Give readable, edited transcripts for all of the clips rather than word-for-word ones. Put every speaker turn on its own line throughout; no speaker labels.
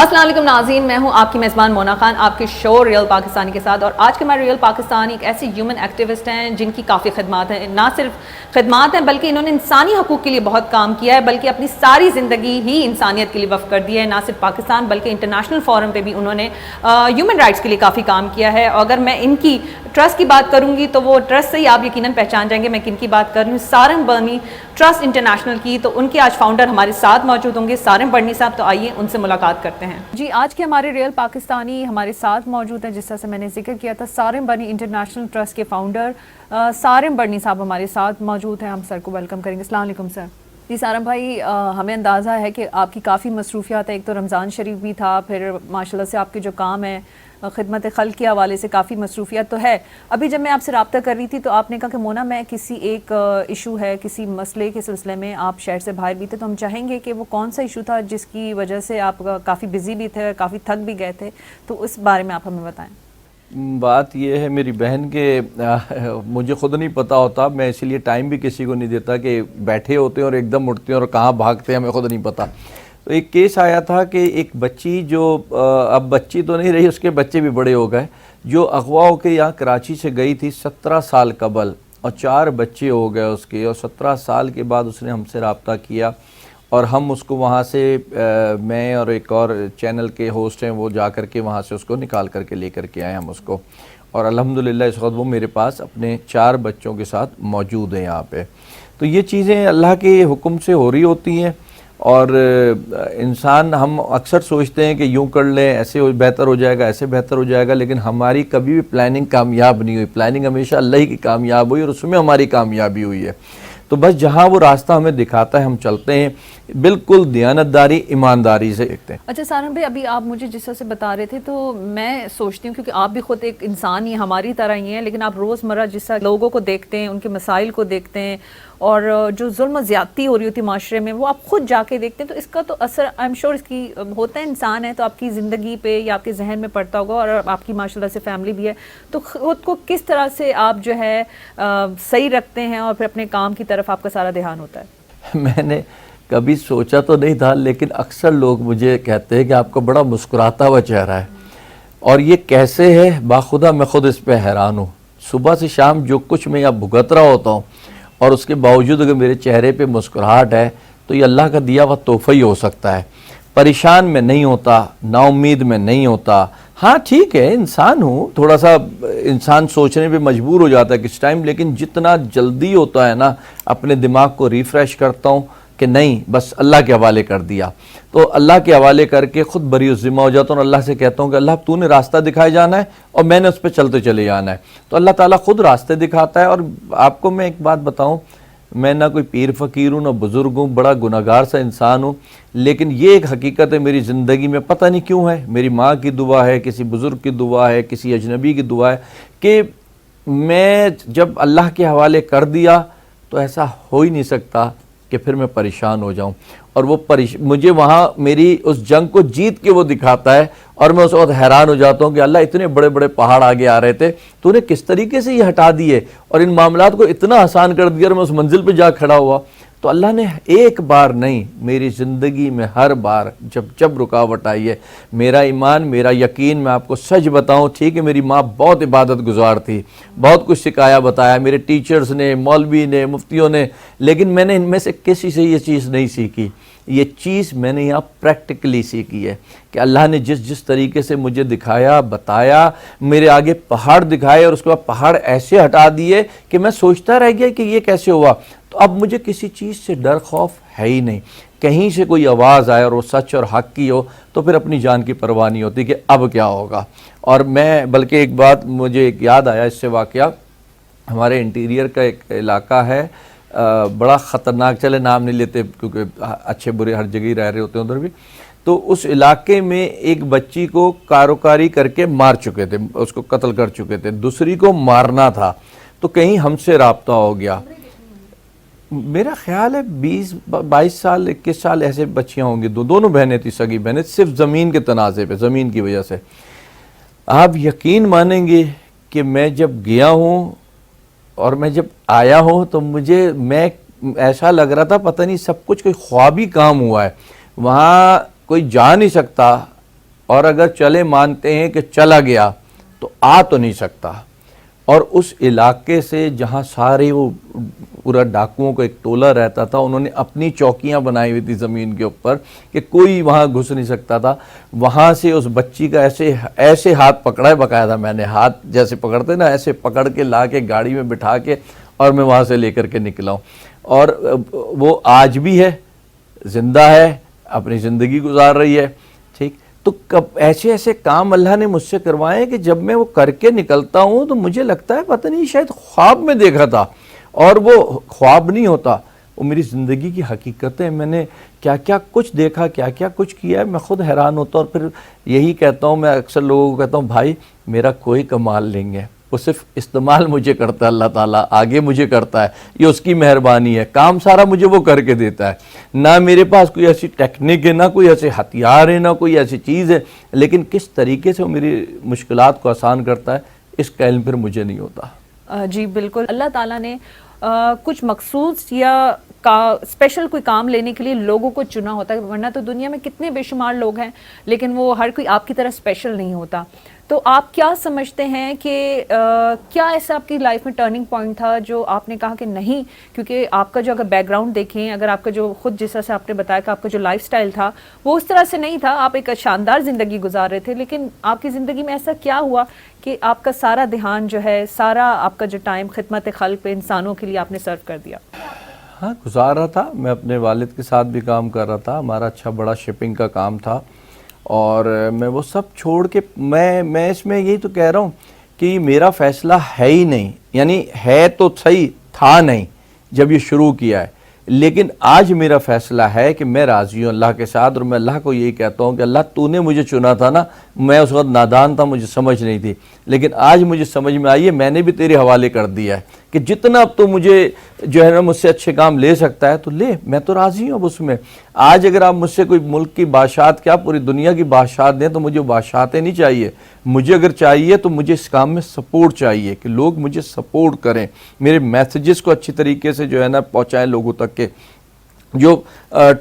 السلام علیکم ناظرین، میں ہوں آپ کی میزبان مونا خان آپ کے شو ریئل پاکستانی کے ساتھ. اور آج کے ہمارے ریئل پاکستانی ایک ایسے ہیومن ایکٹیوسٹ ہیں جن کی کافی خدمات ہیں. نہ صرف خدمات ہیں بلکہ انہوں نے انسانی حقوق کے لیے بہت کام کیا ہے، بلکہ اپنی ساری زندگی ہی انسانیت کے لیے وقف کر دی ہے. نہ صرف پاکستان بلکہ انٹرنیشنل فورم پہ بھی انہوں نے ہیومن رائٹس کے لیے کافی کام کیا ہے. اگر میں ان کی ٹرسٹ کی بات کروں گی تو وہ ٹرسٹ سے ہی آپ یقیناً پہچان جائیں گے میں کن کی بات کر رہی ہوں. سارنگ برنی ٹرسٹ انٹرنیشنل کی. تو ان کے آج فاؤنڈر ہمارے ساتھ موجود ہوں گے، سارنگ برنی صاحب. تو آئیے ان سے ملاقات کرتے ہیں. جی، آج کے ہمارے ریئل پاکستانی ہمارے ساتھ موجود ہیں، جس طرح سے میں نے ذکر کیا تھا، سارنگ برنی انٹرنیشنل ٹرسٹ کے فاؤنڈر سارنگ برنی صاحب ہمارے ساتھ موجود ہیں. ہم سر کو ویلکم کریں گے. السلام علیکم سر. جی سارنگ بھائی، ہمیں اندازہ ہے کہ آپ کی کافی مصروفیات ہیں. ایک تو رمضان شریف بھی تھا، پھر ماشاءاللہ سے آپ کے جو کام ہے خدمت خلق کے حوالے سے کافی مصروفیات تو ہے. ابھی جب میں آپ سے رابطہ کر رہی تھی تو آپ نے کہا کہ مونا میں کسی ایک ایشو ہے، کسی مسئلے کے سلسلے میں آپ شہر سے باہر بھی تھے، تو ہم چاہیں گے کہ وہ کون سا ایشو تھا جس کی وجہ سے آپ کافی بزی بھی تھے، کافی تھک بھی گئے تھے. تو اس بارے میں آپ ہمیں بتائیں.
بات یہ ہے میری بہن کہ مجھے خود نہیں پتہ ہوتا، میں اسی لیے ٹائم بھی کسی کو نہیں دیتا کہ بیٹھے ہوتے ہیں اور ایک دم اٹھتے ہیں اور کہاں بھاگتے ہیں ہمیں خود نہیں پتہ. تو ایک کیس آیا تھا کہ ایک بچی جو اب بچی تو نہیں رہی، اس کے بچے بھی بڑے ہو گئے، جو اغوا ہو کے یہاں کراچی سے گئی تھی 17 سال قبل، اور 4 بچے ہو گئے اس کے، اور 17 سال کے بعد اس نے ہم سے رابطہ کیا اور ہم اس کو وہاں سے میں اور ایک اور چینل کے ہوسٹ ہیں وہ جا کر کے وہاں سے اس کو نکال کر کے لے کر کے آئے ہم اس کو. اور الحمدللہ اس وقت وہ میرے پاس اپنے 4 بچوں کے ساتھ موجود ہیں یہاں پہ. تو یہ چیزیں اللہ کے حکم سے ہو رہی ہوتی ہیں، اور انسان ہم اکثر سوچتے ہیں کہ یوں کر لیں، ایسے بہتر ہو جائے گا، ایسے بہتر ہو جائے گا، لیکن ہماری کبھی بھی پلاننگ کامیاب نہیں ہوئی. پلاننگ ہمیشہ اللہ ہی کی کامیاب ہوئی اور اس میں ہماری کامیابی ہوئی ہے. تو بس جہاں وہ راستہ ہمیں دکھاتا ہے ہم چلتے ہیں، بالکل دیانتداری ایمانداری سے دیکھتے ہیں.
اچھا سارنگ بھائی، ابھی آپ مجھے جس طرح سے بتا رہے تھے تو میں سوچتی ہوں، کیونکہ آپ بھی خود ایک انسان ہی ہماری طرح ہی ہیں، لیکن آپ روزمرہ جس طرح لوگوں کو دیکھتے ہیں، ان کے مسائل کو دیکھتے ہیں، اور جو ظلم و زیادتی ہو رہی ہوتی معاشرے میں وہ آپ خود جا کے دیکھتے ہیں، تو اس کا تو اثر آئی ایم شیور اس کی ہوتا ہے، انسان ہے تو آپ کی زندگی پہ یا آپ کے ذہن میں پڑتا ہوگا. اور آپ کی ماشاءاللہ سے فیملی بھی ہے، تو خود کو کس طرح سے آپ جو ہے صحیح رکھتے ہیں اور پھر اپنے کام کی طرف آپ کا سارا دھیان ہوتا ہے؟
میں نے کبھی سوچا تو نہیں تھا، لیکن اکثر لوگ مجھے کہتے ہیں کہ آپ کو بڑا مسکراتا ہوا چہرہ ہے، اور یہ کیسے ہے باخدا میں خود اس پہ حیران ہوں. صبح سے شام جو کچھ میں یہاں بھگت رہا ہوتا ہوں، اور اس کے باوجود اگر میرے چہرے پہ مسکراہٹ ہے تو یہ اللہ کا دیا ہوا تحفہ ہی ہو سکتا ہے. پریشان میں نہیں ہوتا، نا امید میں نہیں ہوتا. ہاں ٹھیک ہے، انسان ہوں، تھوڑا سا انسان سوچنے پہ مجبور ہو جاتا ہے کس ٹائم، لیکن جتنا جلدی ہوتا ہے نا اپنے دماغ کو ریفریش کرتا ہوں کہ نہیں، بس اللہ کے حوالے کر دیا. تو اللہ کے حوالے کر کے خود بری الذمہ ہو جاتا ہوں اور اللہ سے کہتا ہوں کہ اللہ تو نے راستہ دکھائے جانا ہے اور میں نے اس پہ چلتے چلے جانا ہے. تو اللہ تعالیٰ خود راستے دکھاتا ہے. اور آپ کو میں ایک بات بتاؤں، میں نہ کوئی پیر فقیر ہوں، نہ بزرگ ہوں، بڑا گناہگار سا انسان ہوں، لیکن یہ ایک حقیقت ہے میری زندگی میں، پتہ نہیں کیوں ہے، میری ماں کی دعا ہے، کسی بزرگ کی دعا ہے، کسی اجنبی کی دعا ہے، کہ میں جب اللہ کے حوالے کر دیا تو ایسا ہو ہی نہیں سکتا کہ پھر میں پریشان ہو جاؤں. اور وہ مجھے وہاں میری اس جنگ کو جیت کے وہ دکھاتا ہے، اور میں اس وقت حیران ہو جاتا ہوں کہ اللہ اتنے بڑے بڑے پہاڑ آگے آ رہے تھے، تو نے کس طریقے سے یہ ہٹا دیے اور ان معاملات کو اتنا آسان کر دیا، اور میں اس منزل پہ جا کھڑا ہوا. تو اللہ نے ایک بار نہیں، میری زندگی میں ہر بار جب رکاوٹ آئی ہے، میرا ایمان، میرا یقین، میں آپ کو سچ بتاؤں، ٹھیک ہے میری ماں بہت عبادت گزار تھی، بہت کچھ سکھایا بتایا میرے ٹیچرز نے، مولوی نے، مفتیوں نے، لیکن میں نے ان میں سے کسی سے یہ چیز نہیں سیکھی. یہ چیز میں نے یہاں پریکٹیکلی سیکھی ہے کہ اللہ نے جس طریقے سے مجھے دکھایا، بتایا، میرے آگے پہاڑ دکھائے اور اس کے بعد پہاڑ ایسے ہٹا دیے کہ میں سوچتا رہ گیا کہ یہ کیسے ہوا. تو اب مجھے کسی چیز سے ڈر خوف ہے ہی نہیں. کہیں سے کوئی آواز آئے اور وہ سچ اور حق کی ہو تو پھر اپنی جان کی پرواہ نہیں ہوتی کہ اب کیا ہوگا. اور میں بلکہ ایک بات مجھے یاد آیا اس سے واقعہ، ہمارے انٹیریئر کا ایک علاقہ ہے بڑا خطرناک، چلے نام نہیں لیتے کیونکہ اچھے برے ہر جگہ ہی رہ رہے ہوتے ہیں ادھر بھی. تو اس علاقے میں ایک بچی کو کاروکاری کر کے مار چکے تھے، اس کو قتل کر چکے تھے، دوسری کو مارنا تھا. تو کہیں ہم سے رابطہ ہو گیا، میرا خیال ہے 22 سال 21 سال ایسے بچیاں ہوں گی، دونوں بہنیں تھیں، سگی بہنیں، صرف زمین کے تنازع پہ، زمین کی وجہ سے. آپ یقین مانیں گے کہ میں جب گیا ہوں اور میں جب آیا ہوں تو میں ایسا لگ رہا تھا پتہ نہیں سب کچھ کوئی خوابی کام ہوا ہے. وہاں کوئی جا نہیں سکتا، اور اگر چلے مانتے ہیں کہ چلا گیا تو آ تو نہیں سکتا. اور اس علاقے سے جہاں سارے وہ پورا ڈاکوؤں کا ایک ٹولہ رہتا تھا, انہوں نے اپنی چوکیاں بنائی ہوئی تھی زمین کے اوپر کہ کوئی وہاں گھس نہیں سکتا تھا. وہاں سے اس بچی کا ایسے ہاتھ پکڑا ہے, باقاعدہ میں نے ہاتھ جیسے پکڑتے نا ایسے پکڑ کے لا کے گاڑی میں بٹھا کے اور میں وہاں سے لے کر کے نکلا ہوں. اور وہ آج بھی ہے, زندہ ہے, اپنی زندگی گزار رہی ہے. ٹھیک, تو ایسے کام اللہ نے مجھ سے کروائے کہ جب میں وہ کر کے نکلتا ہوں تو مجھے لگتا ہے پتہ نہیں شاید خواب میں دیکھا تھا, اور وہ خواب نہیں ہوتا, وہ میری زندگی کی حقیقت ہے. میں نے کیا کیا کچھ دیکھا, کیا کیا کچھ کیا ہے, میں خود حیران ہوتا ہوں. اور پھر یہی کہتا ہوں, میں اکثر لوگوں کو کہتا ہوں بھائی میرا کوئی کمال نہیں ہے, وہ صرف استعمال مجھے کرتا ہے اللہ تعالیٰ, آگے مجھے کرتا ہے, یہ اس کی مہربانی ہے. کام سارا مجھے وہ کر کے دیتا ہے. نہ میرے پاس کوئی ایسی ٹیکنیک ہے, نہ کوئی ایسے ہتھیار ہے, نہ کوئی ایسی چیز ہے, لیکن کس طریقے سے وہ میری مشکلات کو آسان کرتا ہے اس کا علم پھر مجھے نہیں ہوتا.
جی بالکل, اللہ تعالیٰ نے کچھ مخصوص یا اسپیشل کوئی کام لینے کے لیے لوگوں کو چنا ہوتا ہے, ورنہ تو دنیا میں کتنے بے شمار لوگ ہیں لیکن وہ ہر کوئی آپ کی طرح اسپیشل نہیں ہوتا. تو آپ کیا سمجھتے ہیں کہ کیا ایسا آپ کی لائف میں ٹرننگ پوائنٹ تھا جو آپ نے کہا کہ نہیں, کیونکہ آپ کا جو اگر بیک گراؤنڈ دیکھیں, اگر آپ کا جو خود جس طرح سے آپ نے بتایا کہ آپ کا جو لائف سٹائل تھا وہ اس طرح سے نہیں تھا, آپ ایک شاندار زندگی گزار رہے تھے, لیکن آپ کی زندگی میں ایسا کیا ہوا کہ آپ کا سارا دھیان جو ہے, سارا آپ کا جو ٹائم خدمت خلق پہ انسانوں کے لیے آپ نے سرو کر دیا؟
ہاں, گزار رہا تھا. میں اپنے والد کے ساتھ بھی کام کر رہا تھا, ہمارا اچھا بڑا شپنگ کا کام تھا, اور میں وہ سب چھوڑ کے میں اس میں یہی تو کہہ رہا ہوں کہ میرا فیصلہ ہے ہی نہیں, یعنی ہے تو صحیح, تھا نہیں جب یہ شروع کیا ہے, لیکن آج میرا فیصلہ ہے کہ میں راضی ہوں اللہ کے ساتھ. اور میں اللہ کو یہی کہتا ہوں کہ اللہ تو نے مجھے چنا تھا نا, میں اس وقت نادان تھا, مجھے سمجھ نہیں تھی, لیکن آج مجھے سمجھ میں آئی ہے, میں نے بھی تیرے حوالے کر دیا ہے کہ جتنا اب تو مجھے جو ہے نا مجھ سے اچھے کام لے سکتا ہے تو لے, میں تو راضی ہوں اب اس میں. آج اگر آپ مجھ سے کوئی ملک کی بادشاہت, کیا پوری دنیا کی بادشاہت دیں تو مجھے بادشاہتیں نہیں چاہیے. مجھے اگر چاہیے تو مجھے اس کام میں سپورٹ چاہیے کہ لوگ مجھے سپورٹ کریں, میرے میسیجز کو اچھی طریقے سے جو ہے نا پہنچائیں لوگوں تک, کے جو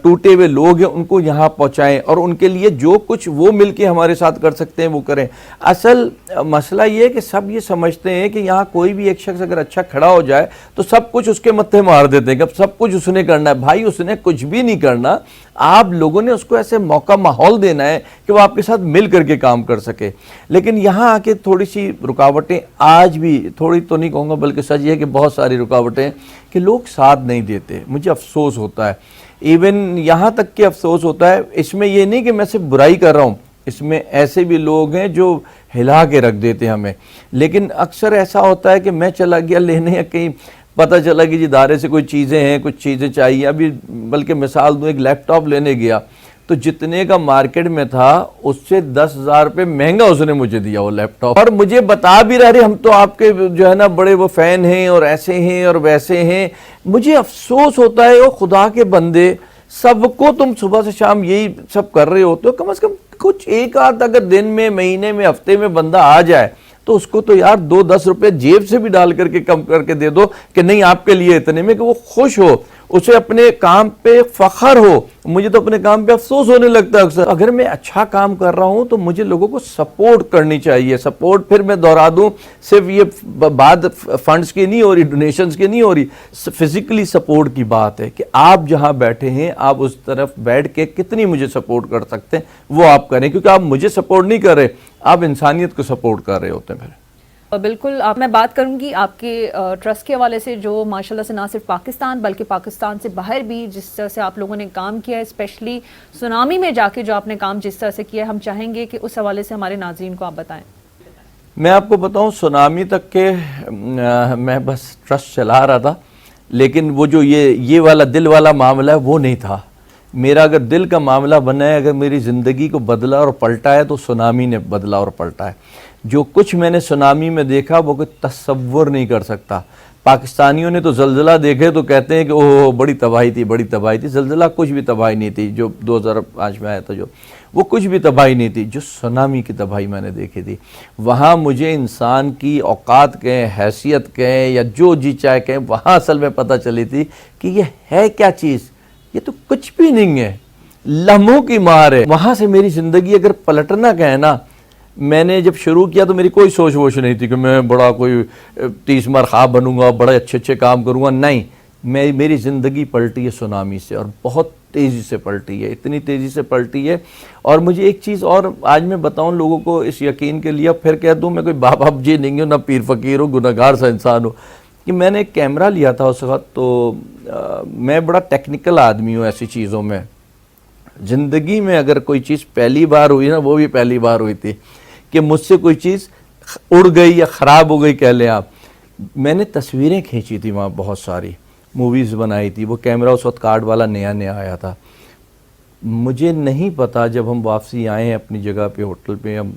ٹوٹے ہوئے لوگ ہیں ان کو یہاں پہنچائیں, اور ان کے لیے جو کچھ وہ مل کے ہمارے ساتھ کر سکتے ہیں وہ کریں. اصل مسئلہ یہ ہے کہ سب یہ سمجھتے ہیں کہ یہاں کوئی بھی ایک شخص اگر اچھا کھڑا ہو جائے تو سب کچھ اس کے متھے مار دیتے ہیں کہ اب سب کچھ اس نے کرنا ہے. بھائی اس نے کچھ بھی نہیں کرنا, آپ لوگوں نے اس کو ایسے موقع ماحول دینا ہے کہ وہ آپ کے ساتھ مل کر کے کام کر سکے. لیکن یہاں آ کے تھوڑی سی رکاوٹیں, آج بھی تھوڑی تو نہیں کہوں گا بلکہ سچ یہ ہے کہ بہت ساری رکاوٹیں کہ لوگ ساتھ نہیں دیتے. مجھے افسوس ہوتا ہے, ایون یہاں تک کہ افسوس ہوتا ہے. اس میں یہ نہیں کہ میں صرف برائی کر رہا ہوں, اس میں ایسے بھی لوگ ہیں جو ہلا کے رکھ دیتے ہیں ہمیں. لیکن اکثر ایسا ہوتا ہے کہ میں چلا گیا لینے, یا کہیں پتہ چلا کہ جی ادارے سے کوئی چیزیں ہیں, کچھ چیزیں چاہیے. ابھی بلکہ مثال دوں, ایک لیپ ٹاپ لینے گیا تو جتنے کا مارکیٹ میں تھا اس سے 10,000 روپے مہنگا اس نے مجھے دیا وہ لیپ ٹاپ, اور مجھے بتا بھی رہے ہم تو آپ کے جو ہے نا بڑے وہ فین ہیں اور ایسے ہیں اور ویسے ہیں. مجھے افسوس ہوتا ہے, وہ خدا کے بندے, سب کو تم صبح سے شام یہی سب کر رہے ہوتے ہو, کم از کم کچھ ایک آدھ اگر دن میں, مہینے میں, ہفتے میں بندہ آ جائے تو اس کو تو یار 2-10 روپے جیب سے بھی ڈال کر کے کم کر کے دے دو کہ نہیں آپ کے لیے اتنے میں, کہ وہ خوش ہو, اسے اپنے کام پہ فخر ہو. مجھے تو اپنے کام پہ افسوس ہونے لگتا ہے اکثر. اگر میں اچھا کام کر رہا ہوں تو مجھے لوگوں کو سپورٹ کرنی چاہیے. سپورٹ پھر میں دہرا دوں, صرف یہ بات فنڈز کی نہیں ہو رہی, ڈونیشنز کی نہیں ہو رہی, فزیکلی سپورٹ کی بات ہے کہ آپ جہاں بیٹھے ہیں آپ اس طرف بیٹھ کے کتنی مجھے سپورٹ کر سکتے ہیں وہ آپ کریں, کیونکہ آپ مجھے سپورٹ نہیں کر رہے, آپ انسانیت کو سپورٹ کر رہے ہوتے ہیں. پھر
بالکل, میں بات کروں گی آپ کے ٹرسٹ کے حوالے سے جو ماشاءاللہ سے نہ صرف پاکستان بلکہ پاکستان سے باہر بھی جس طرح سے آپ لوگوں نے کام کیا ہے, اسپیشلی سونامی میں جا کے جو آپ نے کام جس طرح سے کیا ہے, ہم چاہیں گے کہ اس حوالے سے ہمارے ناظرین کو آپ بتائیں.
میں آپ کو بتاؤں, سونامی تک کے میں بس ٹرسٹ چلا رہا تھا, لیکن وہ جو یہ والا دل والا معاملہ ہے وہ نہیں تھا میرا. اگر دل کا معاملہ بنا ہے, اگر میری زندگی کو بدلا اور پلٹا ہے تو سونامی نے بدلا اور پلٹا ہے. جو کچھ میں نے سونامی میں دیکھا وہ کوئی تصور نہیں کر سکتا. پاکستانیوں نے تو زلزلہ دیکھے تو کہتے ہیں کہ اوہ بڑی تباہی تھی, بڑی تباہی تھی. زلزلہ کچھ بھی تباہی نہیں تھی جو 2005 میں آیا تھا, جو وہ کچھ بھی تباہی نہیں تھی. جو سونامی کی تباہی میں نے دیکھی تھی, وہاں مجھے انسان کی اوقات کہیں, حیثیت کہیں, یا جو جی چاہے کہیں, وہاں اصل میں پتہ چلی تھی کہ یہ ہے کیا چیز. یہ تو کچھ بھی نہیں ہے, لمحوں کی مار ہے. وہاں سے میری زندگی اگر پلٹنا کہیں نا، میں نے جب شروع کیا تو میری کوئی سوچ ووچ نہیں تھی کہ میں بڑا کوئی 30 مار خواب بنوں گا، بڑے اچھے اچھے کام کروں گا. نہیں، میری زندگی پلٹی ہے سونامی سے، اور بہت تیزی سے پلٹی ہے، اتنی تیزی سے پلٹی ہے. اور مجھے ایک چیز اور آج میں بتاؤں لوگوں کو اس یقین کے لیے، پھر کہہ دوں میں کوئی باپ جی نہیں ہوں، نہ پیر فقیر ہوں، گناہگار سا انسان ہوں، کہ میں نے ایک کیمرہ لیا تھا اس وقت. تو میں بڑا ٹیکنیکل آدمی ہوں ایسی چیزوں میں. زندگی میں اگر کوئی چیز پہلی بار ہوئی نا، وہ بھی پہلی بار ہوئی تھی کہ مجھ سے کوئی چیز اڑ گئی یا خراب ہو گئی کہہ لیں آپ. میں نے تصویریں کھینچی تھی وہاں، بہت ساری موویز بنائی تھی. وہ کیمرہ اس وقت کارڈ والا نیا نیا آیا تھا. مجھے نہیں پتا، جب ہم واپسی آئے ہیں اپنی جگہ پہ ہوٹل پہ، ہم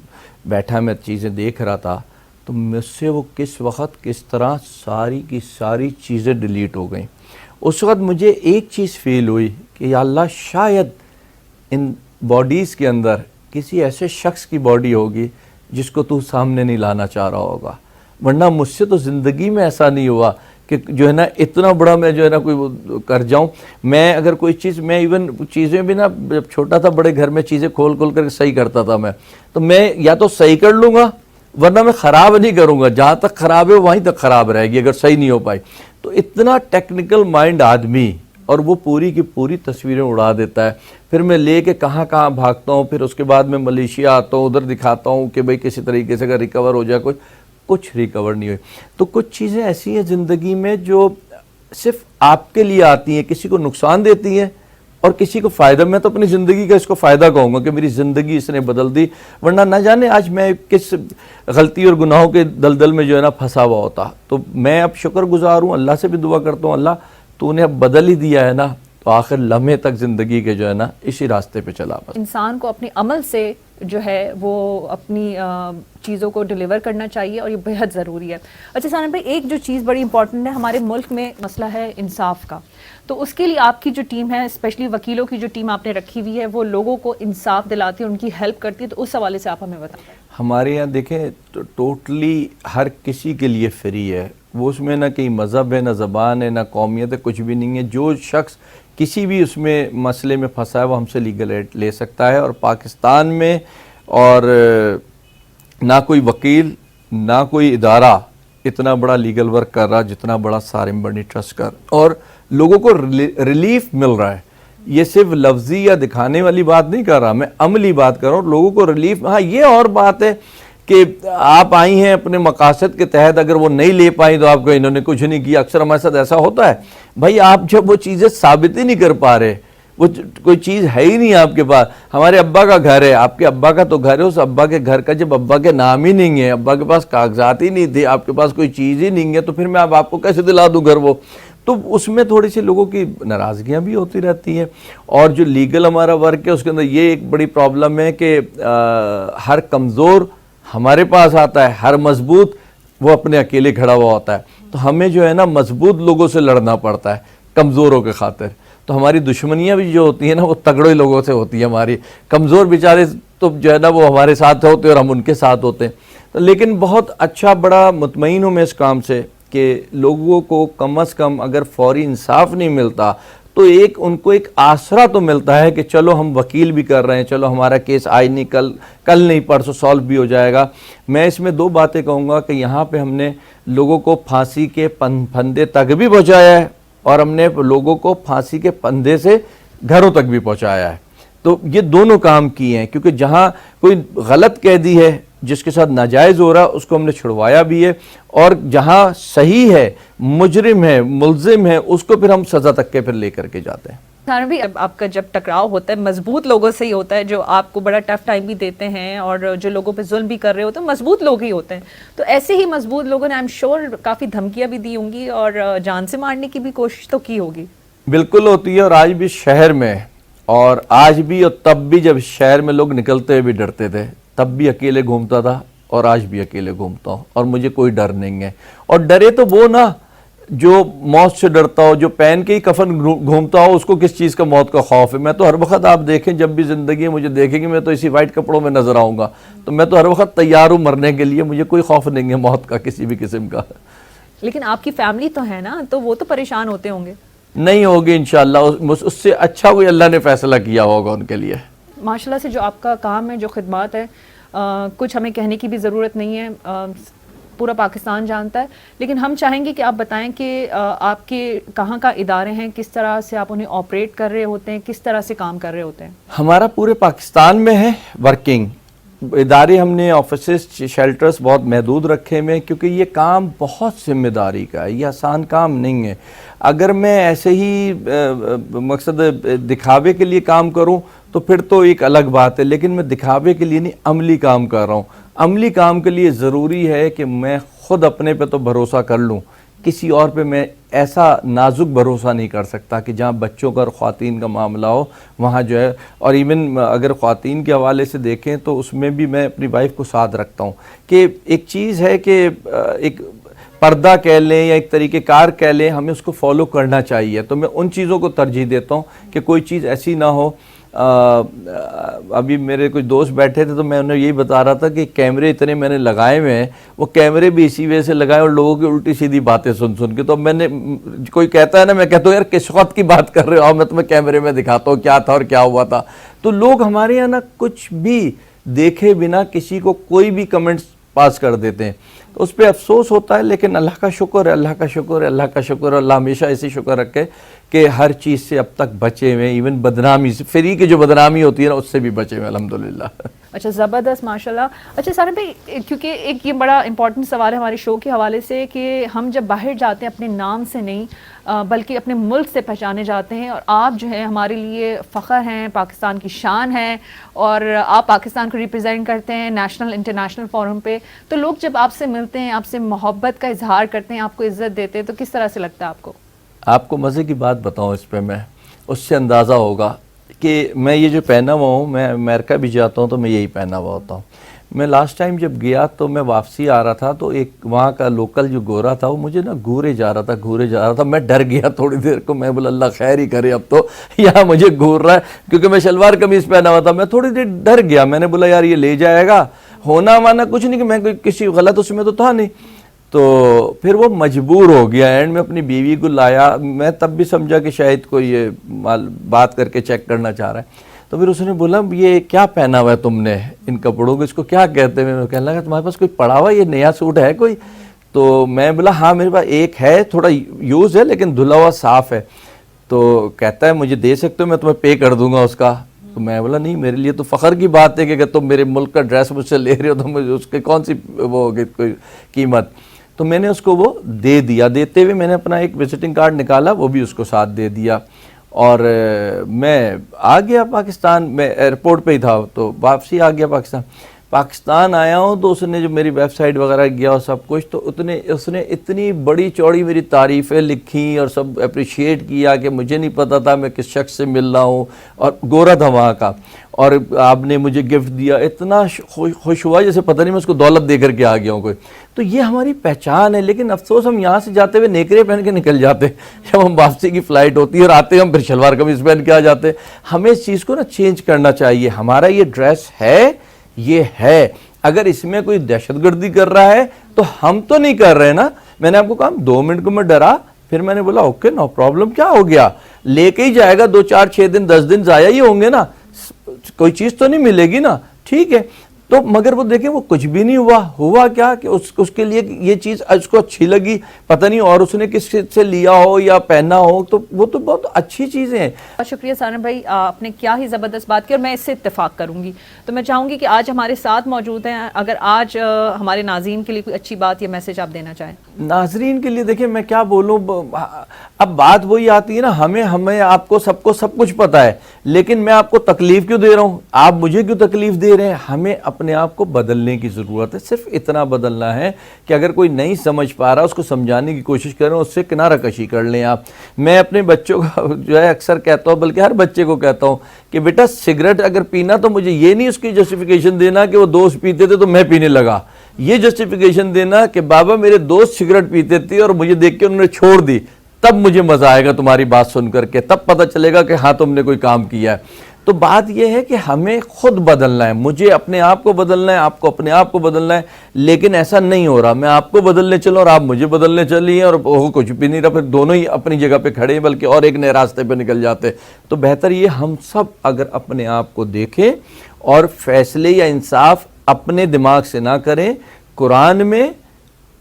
بیٹھا میں چیزیں دیکھ رہا تھا، تو مجھ سے وہ کس وقت کس طرح ساری کی ساری چیزیں ڈیلیٹ ہو گئیں. اس وقت مجھے ایک چیز فیل ہوئی کہ یا اللہ، شاید ان باڈیز کے اندر کسی ایسے شخص کی باڈی ہوگی جس کو تو سامنے نہیں لانا چاہ رہا ہوگا، ورنہ مجھ سے تو زندگی میں ایسا نہیں ہوا کہ جو ہے نا اتنا بڑا میں جو ہے نا کوئی کر جاؤں. میں اگر کوئی چیز، میں ایون چیزیں بھی نا جب چھوٹا تھا بڑے گھر میں چیزیں کھول کھول کر صحیح کرتا تھا میں، تو میں یا تو صحیح کر لوں گا ورنہ میں خراب نہیں کروں گا. جہاں تک خراب ہے وہیں تک خراب رہے گی اگر صحیح نہیں ہو پائی. تو اتنا ٹیکنیکل مائنڈ آدمی، اور وہ پوری کی پوری تصویریں اڑا دیتا ہے. پھر میں لے کے کہاں کہاں بھاگتا ہوں، پھر اس کے بعد میں ملیشیا آتا ہوں، ادھر دکھاتا ہوں کہ بھئی کسی طریقے سے اگر ریکور ہو جائے. کچھ ریکور نہیں ہوئی. تو کچھ چیزیں ایسی ہیں زندگی میں جو صرف آپ کے لیے آتی ہیں، کسی کو نقصان دیتی ہیں اور کسی کو فائدہ. میں تو اپنی زندگی کا اس کو فائدہ کہوں گا کہ میری زندگی اس نے بدل دی، ورنہ نہ جانے آج میں کس غلطی اور گناہوں کے دلدل میں جو ہے نا پھنسا ہوا ہوتا. تو میں اب شکر گزار ہوں، اللہ سے بھی دعا کرتا ہوں، اللہ تو نے اب بدل ہی دیا ہے نا، تو آخر لمحے تک زندگی کے جو ہے نا اسی راستے پہ چلا. بس
انسان کو اپنے عمل سے جو ہے وہ اپنی چیزوں کو ڈیلیور کرنا چاہیے، اور یہ بہت ضروری ہے. اچھا سانم بھائی، ایک جو چیز بڑی امپورٹنٹ ہے، ہمارے ملک میں مسئلہ ہے انصاف کا. تو اس کے لیے آپ کی جو ٹیم ہے، اسپیشلی وکیلوں کی جو ٹیم آپ نے رکھی ہوئی ہے، وہ لوگوں کو انصاف دلاتی ہے، ان کی ہیلپ کرتی ہے. تو اس حوالے سے آپ ہمیں بتائیں.
ہمارے یہاں دیکھیں ٹوٹلی ہر کسی کے لیے فری ہے. وہ اس میں نہ کہیں مذہب ہے، نہ زبان ہے، نہ قومیت ہے، کچھ بھی نہیں ہے. جو شخص کسی بھی اس میں مسئلے میں پھنسا ہے وہ ہم سے لیگل ایڈ لے سکتا ہے. اور پاکستان میں اور نہ کوئی وکیل نہ کوئی ادارہ اتنا بڑا لیگل ورک کر رہا جتنا بڑا سارم بنی ٹرسٹ کر، اور لوگوں کو ریلیف مل رہا ہے. یہ صرف لفظی یا دکھانے والی بات نہیں کر رہا، میں عملی بات کر رہا ہوں. لوگوں کو ریلیف. ہاں یہ اور بات ہے کہ آپ آئی ہیں اپنے مقاصد کے تحت، اگر وہ نہیں لے پائیں تو آپ کو انہوں نے کچھ نہیں کیا. اکثر ہمارے ساتھ ایسا ہوتا ہے. بھائی آپ جب وہ چیزیں ثابت ہی نہیں کر پا رہے، وہ کوئی چیز ہے ہی نہیں آپ کے پاس. ہمارے ابا کا گھر ہے، آپ کے ابا کا تو گھر ہے، اس ابا کے گھر کا جب ابا کے نام ہی نہیں ہے، ابا کے پاس کاغذات ہی نہیں تھے، آپ کے پاس کوئی چیز ہی نہیں ہے، تو پھر میں اب آپ کو کیسے دلا دوں گھر؟ وہ تو اس میں تھوڑی سی لوگوں کی ناراضگیاں بھی ہوتی رہتی ہیں. اور جو لیگل ہمارا ورک ہے اس کے اندر یہ ایک بڑی پرابلم ہے کہ ہر کمزور ہمارے پاس آتا ہے، ہر مضبوط وہ اپنے اکیلے کھڑا ہوا ہوتا ہے. تو ہمیں جو ہے نا مضبوط لوگوں سے لڑنا پڑتا ہے کمزوروں کے خاطر. تو ہماری دشمنیاں بھی جو ہوتی ہیں نا وہ تگڑے لوگوں سے ہوتی ہیں. ہماری کمزور بیچارے تو جو ہے نا وہ ہمارے ساتھ ہوتے ہیں اور ہم ان کے ساتھ ہوتے ہیں. لیکن بہت اچھا، بڑا مطمئن ہوں میں اس کام سے کہ لوگوں کو کم از کم اگر فوری انصاف نہیں ملتا تو ان کو ایک آسرا تو ملتا ہے کہ چلو ہم وکیل بھی کر رہے ہیں، چلو ہمارا کیس آج نہیں کل نہیں پرسوں سالو بھی ہو جائے گا. میں اس میں دو باتیں کہوں گا کہ یہاں پہ ہم نے لوگوں کو پھانسی کے پھندے تک بھی پہنچایا ہے، اور ہم نے لوگوں کو پھانسی کے پھندے سے گھروں تک بھی پہنچایا ہے. تو یہ دونوں کام کیے ہیں، کیونکہ جہاں کوئی غلط قیدی ہے جس کے ساتھ ناجائز ہو رہا اس کو ہم نے چھڑوایا بھی ہے، اور جہاں صحیح ہے، مجرم ہے، ملزم ہے، اس کو پھر ہم سزا تک کے پھر لے کر کے جاتے ہیں.
سانم بھائی، آپ کا جب ٹکراؤ ہوتا ہے مضبوط لوگوں سے ہی ہوتا ہے، جو آپ کو بڑا ٹف ٹائم بھی دیتے ہیں اور جو لوگوں پہ ظلم بھی کر رہے ہوتے ہیں مضبوط لوگ ہی ہوتے ہیں. تو ایسے ہی مضبوط لوگوں نے آئی ایم شیور کافی دھمکیاں بھی دی ہوں گی اور جان سے مارنے کی بھی کوشش تو کی ہوگی.
بالکل ہوتی ہے، اور آج بھی شہر میں، اور آج بھی اور تب بھی جب شہر میں لوگ نکلتے ہوئے بھی ڈرتے تھے، تب بھی اکیلے گھومتا تھا اور آج بھی اکیلے گھومتا ہوں، اور مجھے کوئی ڈر نہیں ہے. اور ڈرے تو وہ نا جو موت سے ڈرتا ہو، جو پہن کے ہی کفن گھومتا ہو، اس کو کس چیز کا موت کا خوف ہے؟ میں تو ہر وقت آپ دیکھیں جب بھی زندگی مجھے دیکھیں گی میں تو اسی وائٹ کپڑوں میں نظر آؤں گا. تو میں تو ہر وقت تیار ہوں مرنے کے لیے، مجھے کوئی خوف نہیں ہے موت کا کسی بھی قسم کا.
لیکن آپ کی فیملی تو ہے نا، تو وہ تو پریشان ہوتے ہوں گے.
نہیں ہوگی انشاءاللہ، اس سے اچھا کوئی اللہ نے فیصلہ کیا ہوگا ان کے لیے.
ماشاءاللہ سے جو آپ کا کام ہے، جو خدمات ہے، کچھ ہمیں کہنے کی بھی ضرورت نہیں ہے، پورا پاکستان جانتا ہے. لیکن ہم چاہیں گے کہ آپ بتائیں کہ آپ کے کہاں کا ادارے ہیں، کس طرح سے آپ انہیں آپریٹ کر رہے ہوتے ہیں، کس طرح سے کام کر رہے ہوتے ہیں.
ہمارا پورے پاکستان میں ہے ورکنگ ادارے. ہم نے آفیسز شیلٹرز بہت محدود رکھے ہوئے ہیں کیونکہ یہ کام بہت ذمہ داری کا ہے، یہ آسان کام نہیں ہے. اگر میں ایسے ہی مقصد دکھاوے کے لیے کام کروں تو پھر تو ایک الگ بات ہے، لیکن میں دکھاوے کے لیے نہیں، عملی کام کر رہا ہوں. عملی کام کے لیے ضروری ہے کہ میں خود اپنے پہ تو بھروسہ کر لوں، کسی اور پہ میں ایسا نازک بھروسہ نہیں کر سکتا کہ جہاں بچوں کا اور خواتین کا معاملہ ہو وہاں جو ہے. اور ایون اگر خواتین کے حوالے سے دیکھیں تو اس میں بھی میں اپنی وائف کو ساتھ رکھتا ہوں کہ ایک چیز ہے کہ ایک پردہ کہہ لیں یا ایک طریقہ کار کہہ لیں، ہمیں اس کو فالو کرنا چاہیے. تو میں ان چیزوں کو ترجیح دیتا ہوں کہ کوئی چیز ایسی نہ ہو. ابھی میرے کچھ دوست بیٹھے تھے تو میں انہیں یہی بتا رہا تھا کہ کیمرے اتنے میں نے لگائے ہوئے ہیں، وہ کیمرے بھی اسی وجہ سے لگائے اور لوگوں کی الٹی سیدھی باتیں سن کے. تو میں نے کوئی کہتا ہے نا، میں کہتا ہوں یار کس وقت کی بات کر رہے ہو، میں تمہیں کیمرے میں دکھاتا ہوں کیا تھا اور کیا ہوا تھا. تو لوگ ہمارے یہاں نا کچھ بھی دیکھے بنا کسی کو کوئی بھی کمنٹس پاس کر دیتے ہیں، تو اس پہ افسوس ہوتا ہے. لیکن اللہ کا شکر ہے، اللہ کا شکر ہے، اللہ کا شکر ہے. اللہ ہمیشہ ایسی شکر رکھے کہ ہر چیز سے اب تک بچے ہوئے، ایون بدنامی سے، فری کی جو بدنامی ہوتی ہے نا اس سے بھی بچے ہوئے الحمدللہ.
اچھا، زبردست، ماشاءاللہ. اچھا سارن بھائی، کیونکہ ایک یہ بڑا امپورٹنٹ سوال ہے ہمارے شو کے حوالے سے کہ ہم جب باہر جاتے ہیں اپنے نام سے نہیں بلکہ اپنے ملک سے پہچانے جاتے ہیں، اور آپ جو ہے ہمارے لیے فخر ہیں، پاکستان کی شان ہے، اور آپ پاکستان کو ریپرزینٹ کرتے ہیں نیشنل انٹرنیشنل فورم پہ. تو لوگ جب آپ سے ملتے ہیں، آپ سے محبت کا اظہار کرتے ہیں، آپ کو عزت دیتے ہیں، تو کس طرح سے لگتا ہے آپ کو؟
آپ کو مزے کی بات بتاؤں اس پہ، میں اس سے اندازہ ہوگا کہ میں یہ جو پہنا ہوا ہوں، میں امریکہ بھی جاتا ہوں تو میں یہی پہنا ہوا ہوتا ہوں. میں لاسٹ ٹائم جب گیا تو میں واپسی آ رہا تھا تو ایک وہاں کا لوکل جو گورا تھا وہ مجھے نا گھورے جا رہا تھا. میں ڈر گیا تھوڑی دیر کو، میں بولا اللہ خیر ہی کرے اب تو یہاں مجھے گھور رہا ہے، کیونکہ میں شلوار قمیض پہنا ہوا تھا. میں تھوڑی دیر ڈر گیا، میں نے بولا یار یہ لے جائے گا، ہونا مانا کچھ نہیں کہ میں کسی غلط اس میں تو تھا نہیں. تو پھر وہ مجبور ہو گیا، اینڈ میں اپنی بیوی کو لایا. میں تب بھی سمجھا کہ شاید کوئی یہ بات کر کے چیک کرنا چاہ رہا ہے. تو پھر اس نے بولا یہ کیا پہنا ہوا ہے تم نے ان کپڑوں کو، اس کو کیا کہتے ہیں؟ میں کہنے لگا تمہارے پاس کوئی پڑا ہوا، یہ نیا سوٹ ہے کوئی؟ تو میں بولا ہاں میرے پاس ایک ہے، تھوڑا یوز ہے لیکن دھلا ہوا صاف ہے. تو کہتا ہے مجھے دے سکتے ہو، میں تمہیں پے کر دوں گا اس کا. تو میں بولا نہیں، میرے لیے تو فخر کی بات ہے کہ اگر تم میرے ملک کا ڈریس مجھ سے لے رہے ہو تو مجھے اس کے کون سی وہ ہوگی کوئی قیمت. تو میں نے اس کو وہ دے دیا. دیتے ہوئے میں نے اپنا ایک وزٹنگ کارڈ نکالا، وہ بھی اس کو ساتھ دے دیا، اور میں آ گیا پاکستان. میں ایئرپورٹ پہ ہی تھا تو واپسی آ گیا پاکستان آیا ہوں. تو اس نے جو میری ویب سائٹ وغیرہ گیا اور سب کچھ، تو اس نے اتنی بڑی چوڑی میری تعریفیں لکھی اور سب اپریشیٹ کیا کہ مجھے نہیں پتا تھا میں کس شخص سے مل رہا ہوں، اور گورا تھا وہاں کا، اور آپ نے مجھے گفٹ دیا. اتنا خوش ہوا جیسے پتہ نہیں میں اس کو دولت دے کر کے آ گیا ہوں کوئی. تو یہ ہماری پہچان ہے. لیکن افسوس ہم یہاں سے جاتے ہوئے نیکرے پہن کے نکل جاتے جب ہم واپسی کی فلائٹ ہوتی ہے، اور آتے ہم پھر شلوار قمیض پہن کے آ جاتے. ہمیں اس چیز کو نا چینج کرنا چاہیے. ہمارا یہ ڈریس ہے، یہ ہے. اگر اس میں کوئی دہشت گردی کر رہا ہے تو ہم تو نہیں کر رہے نا. میں نے آپ کو کہا 2 منٹ کو میں ڈرا، پھر میں نے بولا اوکے نو پرابلم، کیا ہو گیا، لے کے ہی جائے گا، 2 4 6 دن 10 دن ضائع ہی ہوں گے نا، کوئی چیز تو نہیں ملے گی نا، ٹھیک ہے. تو مگر وہ دیکھیں وہ کچھ بھی نہیں ہوا کیا کہ اس کے لیے یہ چیز اس کو اچھی لگی، پتہ نہیں اور اس نے کس سے لیا ہو یا پہنا ہو، تو وہ تو بہت اچھی چیزیں ہیں.
بہت شکریہ سارن بھائی، آپ نے کیا ہی زبردست بات کی، اور میں اس سے اتفاق کروں گی. تو میں چاہوں گی کہ آج ہمارے ساتھ موجود ہیں، اگر آج ہمارے ناظرین کے لیے کوئی اچھی بات یا میسج آپ دینا چاہیں.
ناظرین کے لیے دیکھیں میں کیا بولوں، اب بات وہی آتی ہے نا، ہمیں آپ کو سب کچھ پتا ہے، لیکن میں آپ کو تکلیف کیوں دے رہا ہوں، آپ مجھے کیوں تکلیف دے رہے ہیں. ہمیں اپنے آپ کو بدلنے کی ضرورت ہے. صرف اتنا بدلنا ہے کہ اگر کوئی نہیں سمجھ پا رہا اس کو سمجھانے کی کوشش کریں، اس سے کنارہ کشی کر لیں آپ. میں اپنے بچوں کا جو ہے اکثر کہتا ہوں، بلکہ ہر بچے کو کہتا ہوں کہ بیٹا سگریٹ اگر پینا تو مجھے یہ نہیں اس کی جسٹیفیکیشن دینا کہ وہ دوست پیتے تھے تو میں پینے لگا. یہ جسٹیفیکیشن دینا کہ بابا میرے دوست سگریٹ پیتے تھے اور مجھے دیکھ کے انہوں نے چھوڑ دی، تب مجھے مزہ آئے گا تمہاری بات سن کر کے، تب پتہ چلے گا کہ ہاں تم نے کوئی کام کیا ہے. تو بات یہ ہے کہ ہمیں خود بدلنا ہے، مجھے اپنے آپ کو بدلنا ہے، آپ کو اپنے آپ کو بدلنا ہے، لیکن ایسا نہیں ہو رہا میں آپ کو بدلنے چلوں اور آپ مجھے بدلنے چلیے اور وہ کچھ بھی نہیں رہا، پھر دونوں ہی اپنی جگہ پہ کھڑے ہیں بلکہ اور ایک نئے راستے پہ نکل جاتے. تو بہتر یہ ہم سب اگر اپنے آپ کو دیکھیں اور فیصلے یا انصاف اپنے دماغ سے نہ کریں، قرآن میں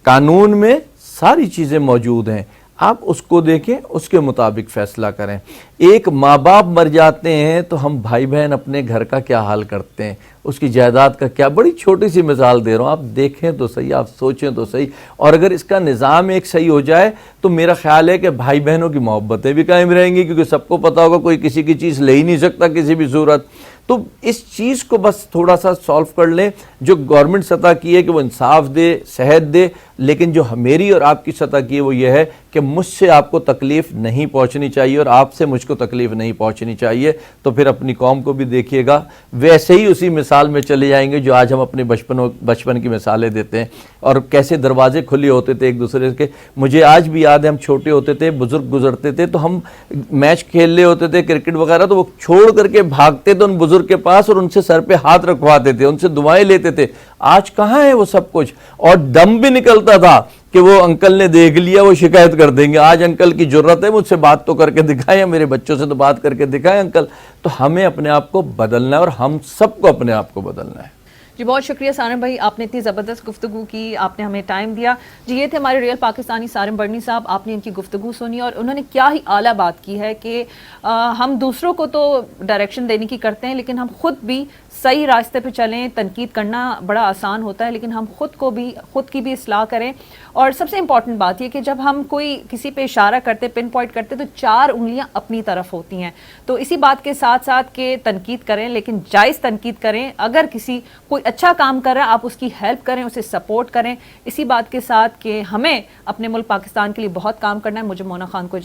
قانون میں ساری چیزیں موجود ہیں، آپ اس کو دیکھیں، اس کے مطابق فیصلہ کریں. ایک ماں باپ مر جاتے ہیں تو ہم بھائی بہن اپنے گھر کا کیا حال کرتے ہیں، اس کی جائیداد کا کیا. بڑی چھوٹی سی مثال دے رہا ہوں، آپ دیکھیں تو صحیح، آپ سوچیں تو صحیح. اور اگر اس کا نظام ایک صحیح ہو جائے تو میرا خیال ہے کہ بھائی بہنوں کی محبتیں بھی قائم رہیں گی، کیونکہ سب کو پتہ ہوگا کوئی کسی کی چیز لے ہی نہیں سکتا کسی بھی صورت. تو اس چیز کو بس تھوڑا سا سالو کر لیں. جو گورنمنٹ سطح کی ہے کہ وہ انصاف دے، صحت دے، لیکن جو میری اور آپ کی سطح کی ہے وہ یہ ہے کہ مجھ سے آپ کو تکلیف نہیں پہنچنی چاہیے اور آپ سے مجھ کو تکلیف نہیں پہنچنی چاہیے. تو پھر اپنی قوم کو بھی دیکھیے گا، ویسے ہی اسی مثال میں چلے جائیں گے جو آج ہم اپنے بچپن کی مثالیں دیتے ہیں اور کیسے دروازے کھلے ہوتے تھے ایک دوسرے کے. مجھے آج بھی یاد ہے، ہم چھوٹے ہوتے تھے، بزرگ گزرتے تھے تو ہم میچ کھیل رہے ہوتے تھے کرکٹ وغیرہ، تو وہ چھوڑ کر کے بھاگتے تھے ان بزرگ کے پاس اور ان سے سر پہ ہاتھ رکھواتے تھے، ان سے دعائیں لیتے تھے. آج کہاں ہے وہ سب کچھ؟ اور دم بھی نکلتا تھا کہ وہ انکل نے دیکھ لیا وہ شکایت کر دیں گے. آج انکل کی جرت ہے مجھ سے بات تو کر کے دکھائیں، یا میرے بچوں سے تو بات کر کے دکھائیں انکل. تو ہمیں اپنے آپ کو بدلنا ہے اور ہم سب کو اپنے آپ کو بدلنا ہے.
جی بہت شکریہ سارم بھائی، آپ نے اتنی زبردست گفتگو کی، آپ نے ہمیں ٹائم دیا. جی یہ تھے ہمارے ریئل پاکستانی سارم برنی صاحب. آپ نے ان کی گفتگو سنی اور انہوں نے کیا ہی اعلیٰ بات کی ہے کہ ہم دوسروں کو تو ڈائریکشن دینے کی کرتے ہیں لیکن ہم خود بھی صحیح راستے پہ چلیں. تنقید کرنا بڑا آسان ہوتا ہے لیکن ہم خود کی بھی اصلاح کریں. اور سب سے امپورٹنٹ بات یہ کہ جب ہم کوئی کسی پہ اشارہ کرتے، پن پوائنٹ کرتے، تو 4 انگلیاں اپنی طرف ہوتی ہیں. تو اسی بات کے ساتھ ساتھ کہ تنقید کریں لیکن جائز تنقید کریں. اگر کوئی اچھا کام کر رہا ہے آپ اس کی ہیلپ کریں، اسے سپورٹ کریں. اسی بات کے ساتھ کہ ہمیں اپنے ملک پاکستان کے لیے بہت کام کرنا ہے. مجھے مونا خان کو